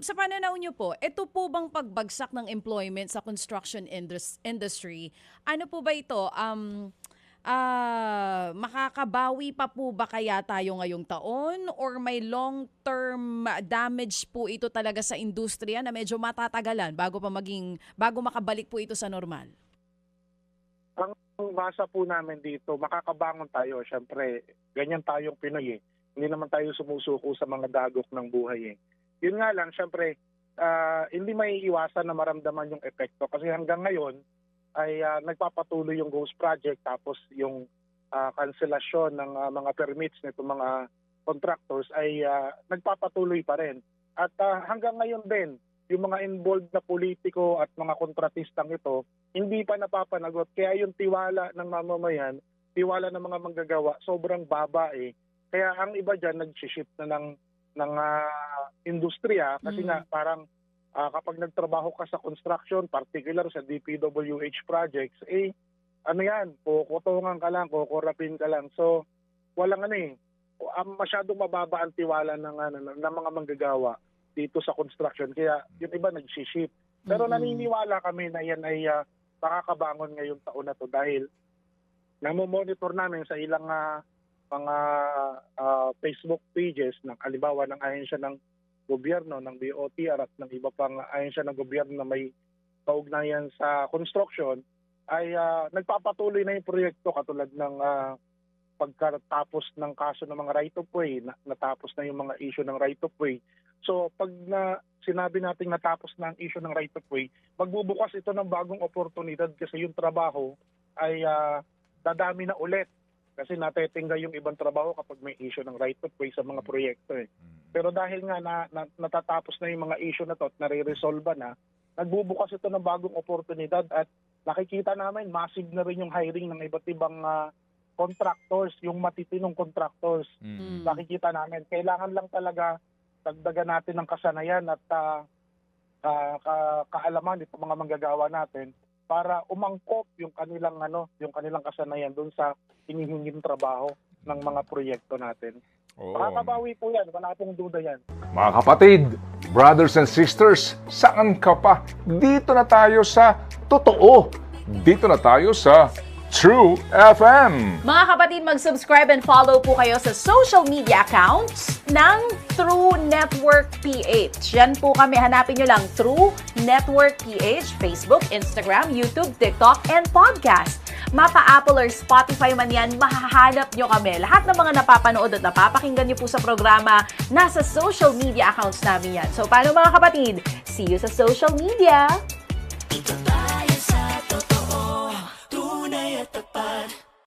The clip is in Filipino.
Sa pananaw niyo po, ito po bang pagbagsak ng employment sa construction industry, ano po ba ito? Makakabawi pa po ba kaya tayo ngayong taon or may long-term damage po ito talaga sa industriya na medyo matatagalan bago makabalik po ito sa normal? Ang basa po namin dito, makakabangon tayo. Siyempre, ganyan tayong Pinoy eh. Hindi naman tayo sumusuko sa mga dagok ng buhay eh. Yun nga lang, siyempre, hindi may iwasan na maramdaman yung epekto. Kasi hanggang ngayon, ay nagpapatuloy yung Ghost Project tapos yung kanselasyon ng mga permits nito mga contractors ay nagpapatuloy pa rin. At hanggang ngayon din, yung mga involved na politiko at mga kontratistang ito, hindi pa napapanagot. Kaya yung tiwala ng mamamayan, tiwala ng mga manggagawa, sobrang baba eh. Kaya ang iba dyan, nag-shift na ng industriya kasi nga parang kapag nagtrabaho ka sa construction, particular sa DPWH projects, ano yan, kukutungan ka lang, kukurapin ka lang. So, walang masyadong mababa ang tiwala ng mga manggagawa dito sa construction. Kaya yung iba nag-shift. Pero naniniwala kami na yan ay makakabangon ngayong taon na to dahil namomonitor namin sa ilang mga Facebook pages ng halimbawa ng ahensya ng gobyerno, ng DOTR at ng iba pang ahensya ng gobyerno na may kaugnayan sa construction ay nagpapatuloy na yung proyekto katulad ng pagkatapos ng kaso ng mga right of way, natapos na yung mga issue ng right of way. So pag sinabi natin natapos na ang issue ng right of way, magbubukas ito ng bagong oportunidad kasi yung trabaho ay dadami na ulit. Kasi natetingga yung ibang trabaho kapag may issue ng right of way sa mga proyekto eh. Pero dahil nga natatapos na yung mga issue na to at nare-resolve na, nagbubukas ito ng bagong oportunidad at nakikita namin massive na rin yung hiring ng iba't ibang contractors, yung matitinong contractors. Nakikita namin. Kailangan lang talaga dagdagan natin ng kasanayan at kaalaman itong mga manggagawa natin para umangkop yung kanilang kasanayan doon sa hinihinging trabaho ng mga proyekto natin. Makakabawi po yan, wala pong duda yan. Mga kapatid, brothers and sisters, saan ka pa? Dito na tayo sa totoo. Dito na tayo sa True FM. Mga kapatid, mag-subscribe and follow po kayo sa social media accounts ng True Network PH. Yan po kami, hanapin nyo lang True Network PH, Facebook, Instagram, YouTube, TikTok, and podcast. Mapa Apple or Spotify man yan, mahahanap nyo kami. Lahat ng mga napapanood at napapakinggan nyo po sa programa, nasa social media accounts namin yan. So paano mga kapatid? See you sa social media!